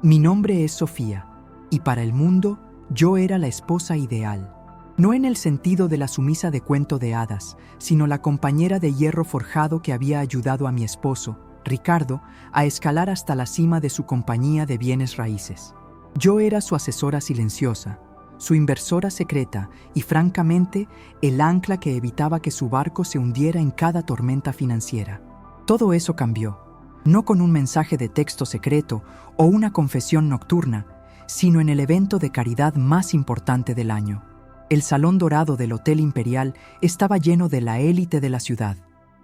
Mi nombre es Sofía, y para el mundo yo era la esposa ideal. No en el sentido de la sumisa de cuento de hadas, sino la compañera de hierro forjado que había ayudado a mi esposo, Ricardo, a escalar hasta la cima de su compañía de bienes raíces. Yo era su asesora silenciosa, su inversora secreta y, francamente, el ancla que evitaba que su barco se hundiera en cada tormenta financiera. Todo eso cambió, no con un mensaje de texto secreto o una confesión nocturna, sino en el evento de caridad más importante del año. El salón dorado del Hotel Imperial estaba lleno de la élite de la ciudad.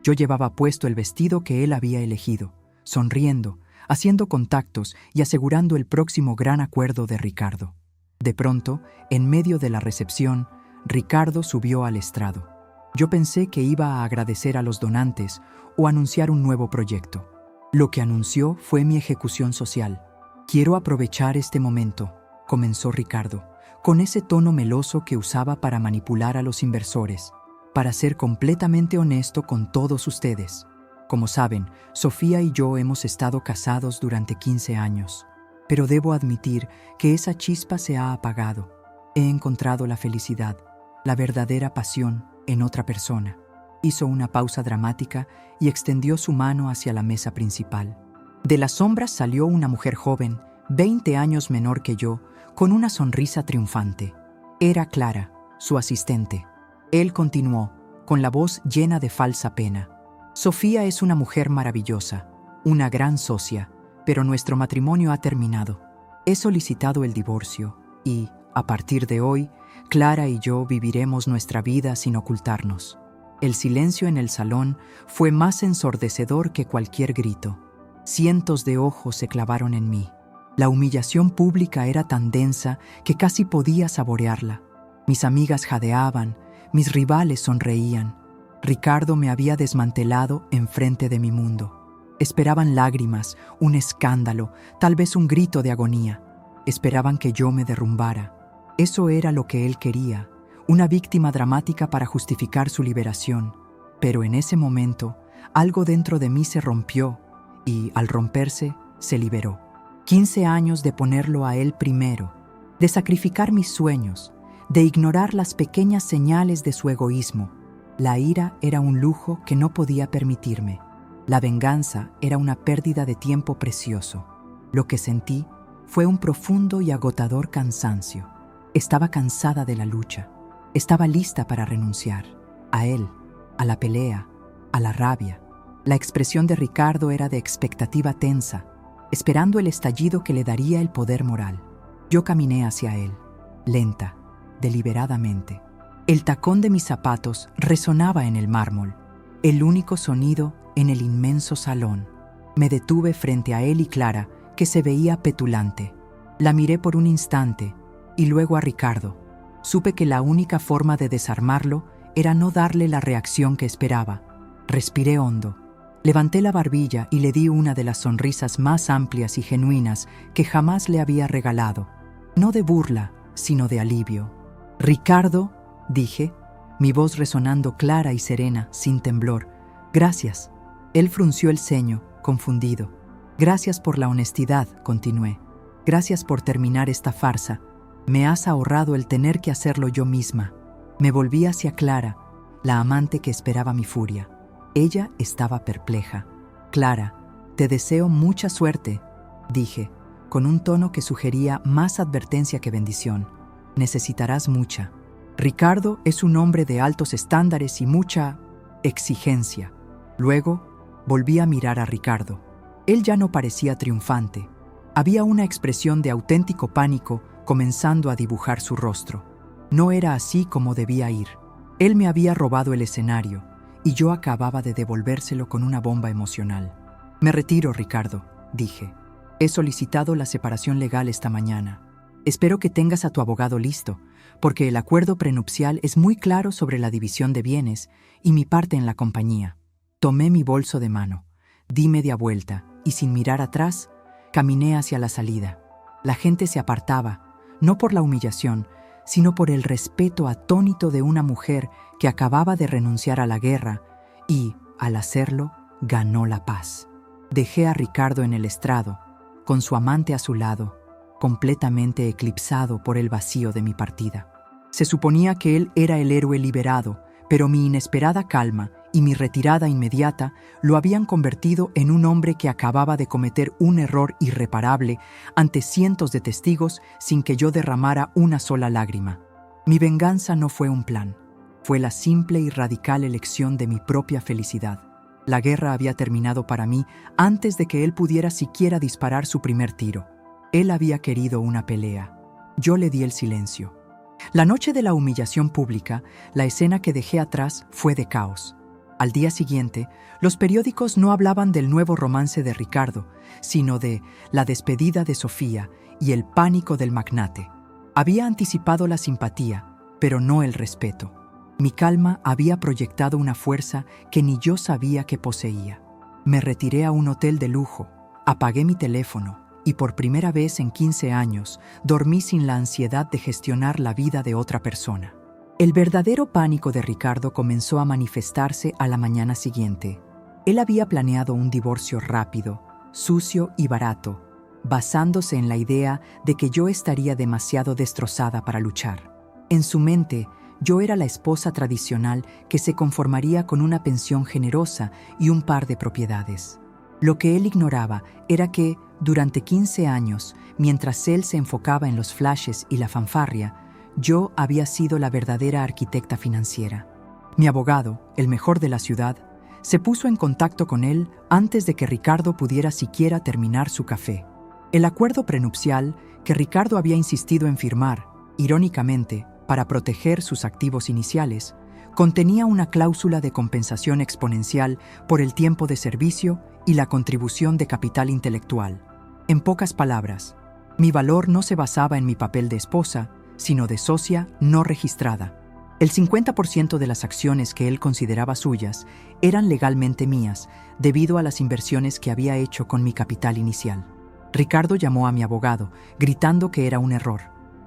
Yo llevaba puesto el vestido que él había elegido, sonriendo, haciendo contactos y asegurando el próximo gran acuerdo de Ricardo. De pronto, en medio de la recepción, Ricardo subió al estrado. Yo pensé que iba a agradecer a los donantes o anunciar un nuevo proyecto. Lo que anunció fue mi ejecución social. «Quiero aprovechar este momento», comenzó Ricardo, con ese tono meloso que usaba para manipular a los inversores, «para ser completamente honesto con todos ustedes. Como saben, Sofía y yo hemos estado casados durante 15 años, pero debo admitir que esa chispa se ha apagado. He encontrado la felicidad, la verdadera pasión, en otra persona». Hizo una pausa dramática y extendió su mano hacia la mesa principal. De las sombras salió una mujer joven, 20 años menor que yo, con una sonrisa triunfante. Era Clara, su asistente. Él continuó, con la voz llena de falsa pena. «Sofía es una mujer maravillosa, una gran socia, pero nuestro matrimonio ha terminado. He solicitado el divorcio y, a partir de hoy, Clara y yo viviremos nuestra vida sin ocultarnos». El silencio en el salón fue más ensordecedor que cualquier grito. Cientos de ojos se clavaron en mí. La humillación pública era tan densa que casi podía saborearla. Mis amigas jadeaban, mis rivales sonreían. Ricardo me había desmantelado enfrente de mi mundo. Esperaban lágrimas, un escándalo, tal vez un grito de agonía. Esperaban que yo me derrumbara. Eso era lo que él quería, una víctima dramática para justificar su liberación. Pero en ese momento, algo dentro de mí se rompió y, al romperse, se liberó. 15 años de ponerlo a él primero, de sacrificar mis sueños, de ignorar las pequeñas señales de su egoísmo. La ira era un lujo que no podía permitirme. La venganza era una pérdida de tiempo precioso. Lo que sentí fue un profundo y agotador cansancio. Estaba cansada de la lucha. Estaba lista para renunciar. A él, a la pelea, a la rabia. La expresión de Ricardo era de expectativa tensa, esperando el estallido que le daría el poder moral. Yo caminé hacia él, lenta, deliberadamente. El tacón de mis zapatos resonaba en el mármol, el único sonido en el inmenso salón. Me detuve frente a él y Clara, que se veía petulante. La miré por un instante y luego a Ricardo. Supe que la única forma de desarmarlo era no darle la reacción que esperaba. Respiré hondo. Levanté la barbilla y le di una de las sonrisas más amplias y genuinas que jamás le había regalado. No de burla, sino de alivio. «Ricardo», dije, mi voz resonando clara y serena, sin temblor. «Gracias». Él frunció el ceño, confundido. «Gracias por la honestidad», continué. «Gracias por terminar esta farsa. Me has ahorrado el tener que hacerlo yo misma». Me volví hacia Clara, la amante que esperaba mi furia. Ella estaba perpleja. «Clara, te deseo mucha suerte», dije, con un tono que sugería más advertencia que bendición. «Necesitarás mucha. Ricardo es un hombre de altos estándares y mucha exigencia». Luego, volví a mirar a Ricardo. Él ya no parecía triunfante. Había una expresión de auténtico pánico comenzando a dibujar su rostro. No era así como debía ir. Él me había robado el escenario y yo acababa de devolvérselo con una bomba emocional. «Me retiro, Ricardo», dije. «He solicitado la separación legal esta mañana. Espero que tengas a tu abogado listo, porque el acuerdo prenupcial es muy claro sobre la división de bienes y mi parte en la compañía». Tomé mi bolso de mano, di media vuelta y, sin mirar atrás, caminé hacia la salida. La gente se apartaba, no por la humillación, sino por el respeto atónito de una mujer que acababa de renunciar a la guerra y, al hacerlo, ganó la paz. Dejé a Ricardo en el estrado, con su amante a su lado, completamente eclipsado por el vacío de mi partida. Se suponía que él era el héroe liberado, pero mi inesperada calma y mi retirada inmediata lo habían convertido en un hombre que acababa de cometer un error irreparable ante cientos de testigos sin que yo derramara una sola lágrima. Mi venganza no fue un plan, fue la simple y radical elección de mi propia felicidad. La guerra había terminado para mí antes de que él pudiera siquiera disparar su primer tiro. Él había querido una pelea. Yo le di el silencio. La noche de la humillación pública, la escena que dejé atrás fue de caos. Al día siguiente, los periódicos no hablaban del nuevo romance de Ricardo, sino de la despedida de Sofía y el pánico del magnate. Había anticipado la simpatía, pero no el respeto. Mi calma había proyectado una fuerza que ni yo sabía que poseía. Me retiré a un hotel de lujo, apagué mi teléfono y por primera vez en 15 años dormí sin la ansiedad de gestionar la vida de otra persona. El verdadero pánico de Ricardo comenzó a manifestarse a la mañana siguiente. Él había planeado un divorcio rápido, sucio y barato, basándose en la idea de que yo estaría demasiado destrozada para luchar. En su mente, yo era la esposa tradicional que se conformaría con una pensión generosa y un par de propiedades. Lo que él ignoraba era que, durante 15 años, mientras él se enfocaba en los flashes y la fanfarria, yo había sido la verdadera arquitecta financiera. Mi abogado, el mejor de la ciudad, se puso en contacto con él antes de que Ricardo pudiera siquiera terminar su café. El acuerdo prenupcial que Ricardo había insistido en firmar, irónicamente, para proteger sus activos iniciales, contenía una cláusula de compensación exponencial por el tiempo de servicio y la contribución de capital intelectual. En pocas palabras, mi valor no se basaba en mi papel de esposa, sino de socia no registrada. El 50% de las acciones que él consideraba suyas eran legalmente mías, debido a las inversiones que había hecho con mi capital inicial. Ricardo llamó a mi abogado, gritando que era un error.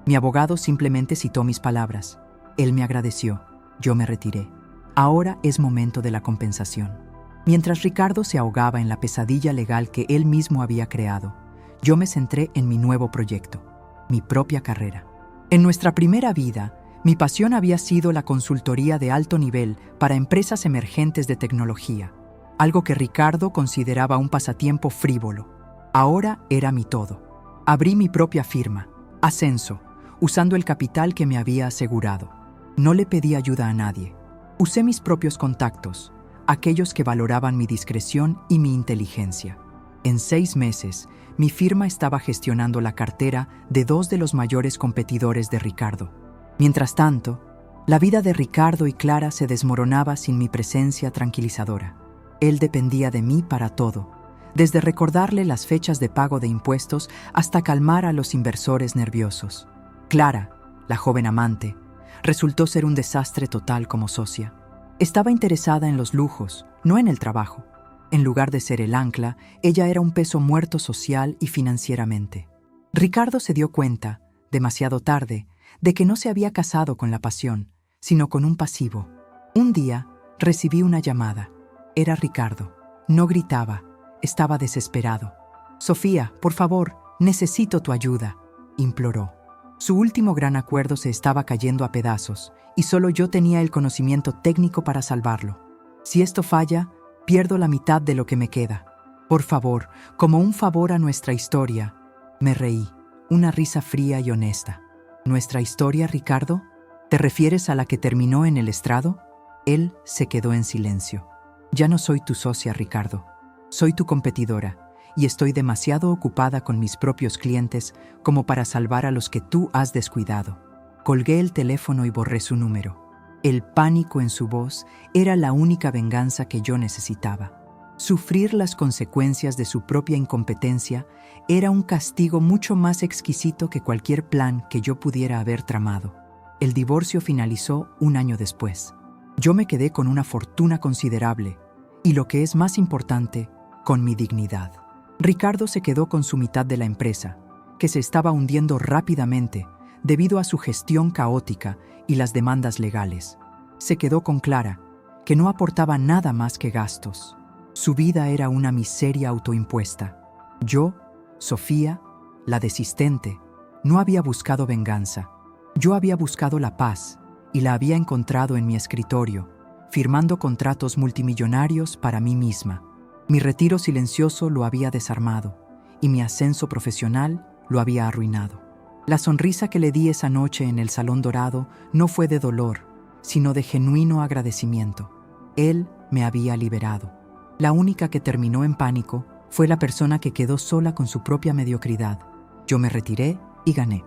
Mi abogado simplemente citó mis palabras. Él me agradeció. Yo me retiré. Ahora es momento de la compensación. Mientras Ricardo se ahogaba en la pesadilla legal que él mismo había creado, yo me centré en mi nuevo proyecto, mi propia carrera. En nuestra primera vida, mi pasión había sido la consultoría de alto nivel para empresas emergentes de tecnología, algo que Ricardo consideraba un pasatiempo frívolo. Ahora era mi todo. Abrí mi propia firma, Ascenso, usando el capital que me había asegurado. No le pedí ayuda a nadie. Usé mis propios contactos, aquellos que valoraban mi discreción y mi inteligencia. En 6 meses, mi firma estaba gestionando la cartera de 2 de los mayores competidores de Ricardo. Mientras tanto, la vida de Ricardo y Clara se desmoronaba sin mi presencia tranquilizadora. Él dependía de mí para todo, desde recordarle las fechas de pago de impuestos hasta calmar a los inversores nerviosos. Clara, la joven amante, resultó ser un desastre total como socia. Estaba interesada en los lujos, no en el trabajo. En lugar de ser el ancla, ella era un peso muerto social y financieramente. Ricardo se dio cuenta, demasiado tarde, de que no se había casado con la pasión, sino con un pasivo. Un día, recibí una llamada. Era Ricardo. No gritaba, estaba desesperado. «Sofía, por favor, necesito tu ayuda», imploró. Su último gran acuerdo se estaba cayendo a pedazos, y solo yo tenía el conocimiento técnico para salvarlo. Si esto falla, pierdo la mitad de lo que me queda. Por favor, como un favor a nuestra historia. Me reí, una risa fría y honesta. ¿Nuestra historia, Ricardo? ¿Te refieres a la que terminó en el estrado? Él se quedó en silencio. Ya no soy tu socia, Ricardo. Soy tu competidora, y estoy demasiado ocupada con mis propios clientes como para salvar a los que tú has descuidado. Colgué el teléfono y borré su número. El pánico en su voz era la única venganza que yo necesitaba. Sufrir las consecuencias de su propia incompetencia era un castigo mucho más exquisito que cualquier plan que yo pudiera haber tramado. El divorcio finalizó 1 año después. Yo me quedé con una fortuna considerable y, lo que es más importante, con mi dignidad. Ricardo se quedó con su mitad de la empresa, que se estaba hundiendo rápidamente debido a su gestión caótica y las demandas legales. Se quedó con Clara, que no aportaba nada más que gastos. Su vida era una miseria autoimpuesta. Yo Sofía, la desistente, no había buscado venganza. Yo había buscado la paz y la había encontrado en mi escritorio, firmando contratos multimillonarios para mí misma. Mi retiro silencioso lo había desarmado y mi ascenso profesional lo había arruinado. La sonrisa que le di esa noche en el Salón Dorado no fue de dolor, sino de genuino agradecimiento. Él me había liberado. La única que terminó en pánico fue la persona que quedó sola con su propia mediocridad. Yo me retiré y gané.